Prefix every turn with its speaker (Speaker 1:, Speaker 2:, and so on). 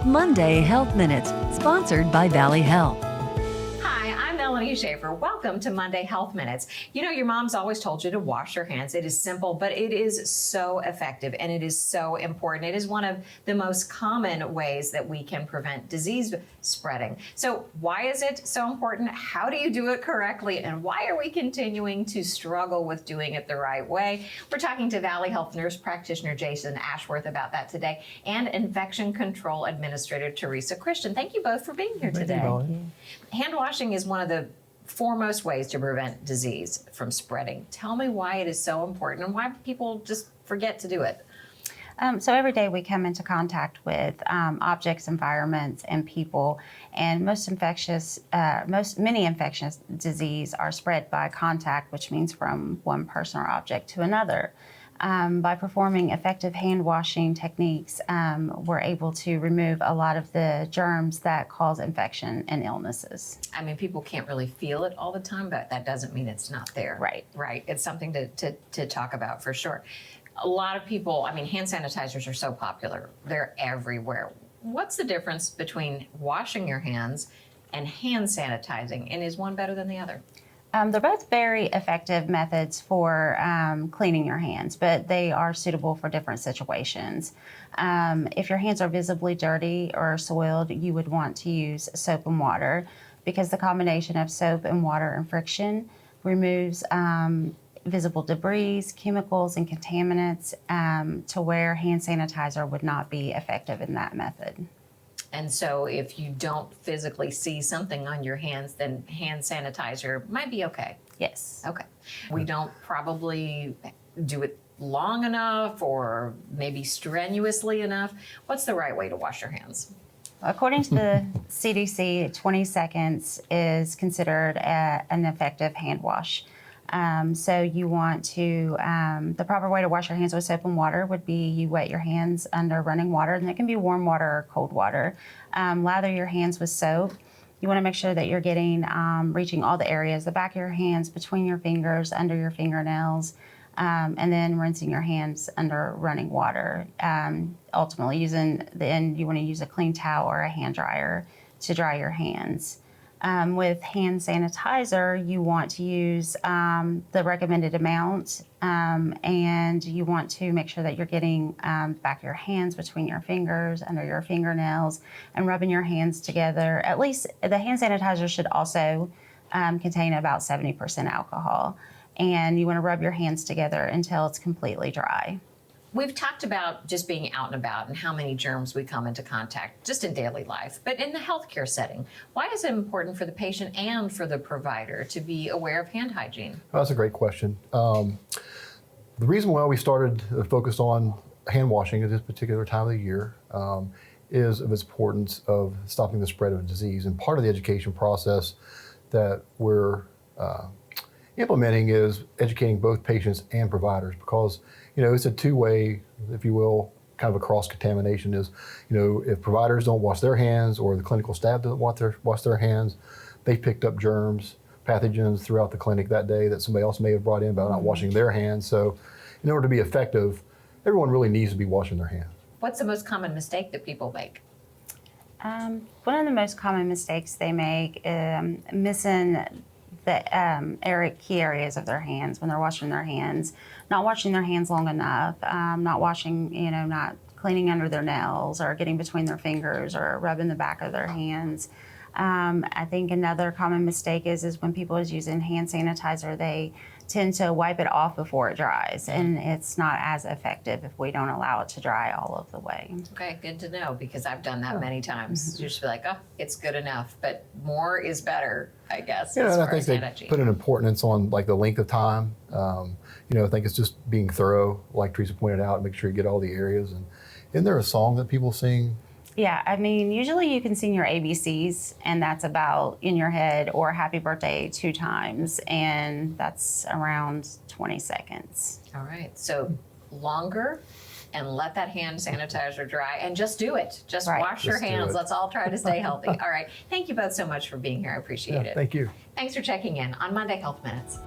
Speaker 1: Monday Health Minutes, sponsored by Valley Health.
Speaker 2: Hi, I'm Melanie Shafer. Welcome to Monday Health Minutes. You know, your mom's always told you to wash your hands. It is simple, but it is so effective and it is so important. It is one of the most common ways that we can prevent disease spreading. So why is it so important? How do you do it correctly? And why are we continuing to struggle with doing it the right way? We're talking to Valley Health Nurse Practitioner Jason Ashworth about that today, and Infection Control Administrator Teresa. Thank you both for being here today. Hand washing is one of the foremost ways to prevent disease from spreading. Tell me why it is so important and why people just forget to do it.
Speaker 3: So every day we come into contact with objects, environments, and people, and many infectious disease are spread by contact, which means from one person or object to another. By performing effective hand washing techniques, we're able to remove a lot of the germs that cause infection and illnesses.
Speaker 2: I mean, people can't really feel it all the time, but that doesn't mean it's not there.
Speaker 3: Right.
Speaker 2: Right. It's something to talk about for sure. A lot of people, I mean, hand sanitizers are so popular. They're everywhere. What's the difference between washing your hands and hand sanitizing? And is one better than the other?
Speaker 3: They're both very effective methods for cleaning your hands, but they are suitable for different situations. If your hands are visibly dirty or soiled, you would want to use soap and water, because the combination of soap and water and friction removes visible debris, chemicals, and contaminants to where hand sanitizer would not be effective in that method.
Speaker 2: And so if you don't physically see something on your hands, then hand sanitizer might be okay.
Speaker 3: Yes.
Speaker 2: Okay. We don't probably do it long enough or maybe strenuously enough. What's the right way to wash your hands?
Speaker 3: According to the CDC, 20 seconds is considered an effective hand wash. So you want to, the proper way to wash your hands with soap and water would be you wet your hands under running water, and it can be warm water or cold water. Lather your hands with soap. You want to make sure that you're getting, reaching all the areas, the back of your hands, between your fingers, under your fingernails, and then rinsing your hands under running water. Ultimately, then you want to use a clean towel or a hand dryer to dry your hands. With hand sanitizer, you want to use the recommended amount, and you want to make sure that you're getting back your hands between your fingers, under your fingernails, and rubbing your hands together. At least the hand sanitizer should also contain about 70% alcohol, and you want to rub your hands together until it's completely dry.
Speaker 2: We've talked about just being out and about and how many germs we come into contact just in daily life. But in the healthcare setting, why is it important for the patient and for the provider to be aware of hand hygiene?
Speaker 4: Well, that's a great question. The reason why we started focused on hand washing at this particular time of the year is of its importance of stopping the spread of disease. And part of the education process that we're implementing is educating both patients and providers, because it's a two-way, if you will, kind of a cross-contamination. Is, if providers don't wash their hands or the clinical staff doesn't wash their hands, they picked up germs, pathogens throughout the clinic that day that somebody else may have brought in by not washing their hands. So in order to be effective, everyone really needs to be washing their hands.
Speaker 2: What's the most common mistake that people make?
Speaker 3: One of the most common mistakes they make is missing the key areas of their hands when they're washing their hands, not washing their hands long enough, not washing, not cleaning under their nails or getting between their fingers or rubbing the back of their hands. I think another common mistake is when people is using hand sanitizer, they tend to wipe it off before it dries, and it's not as effective if we don't allow it to dry all of the way.
Speaker 2: Okay, good to know, because I've done that many times. You just be like, oh, it's good enough, but more is better, I guess.
Speaker 4: Yeah, and I think they put an importance on like the length of time. I think it's just being thorough, like Teresa pointed out, make sure you get all the areas. And isn't there a song that people sing?
Speaker 3: Yeah, I mean, usually you can sing your ABCs, and that's about in your head, or happy birthday 2 times, and that's around 20 seconds.
Speaker 2: All right, so longer, and let that hand sanitizer dry, and just do it. Just wash your hands. Let's all try to stay healthy. All right, thank you both so much for being here. I appreciate it.
Speaker 4: Thank you.
Speaker 2: Thanks for checking in on Monday Health Minutes.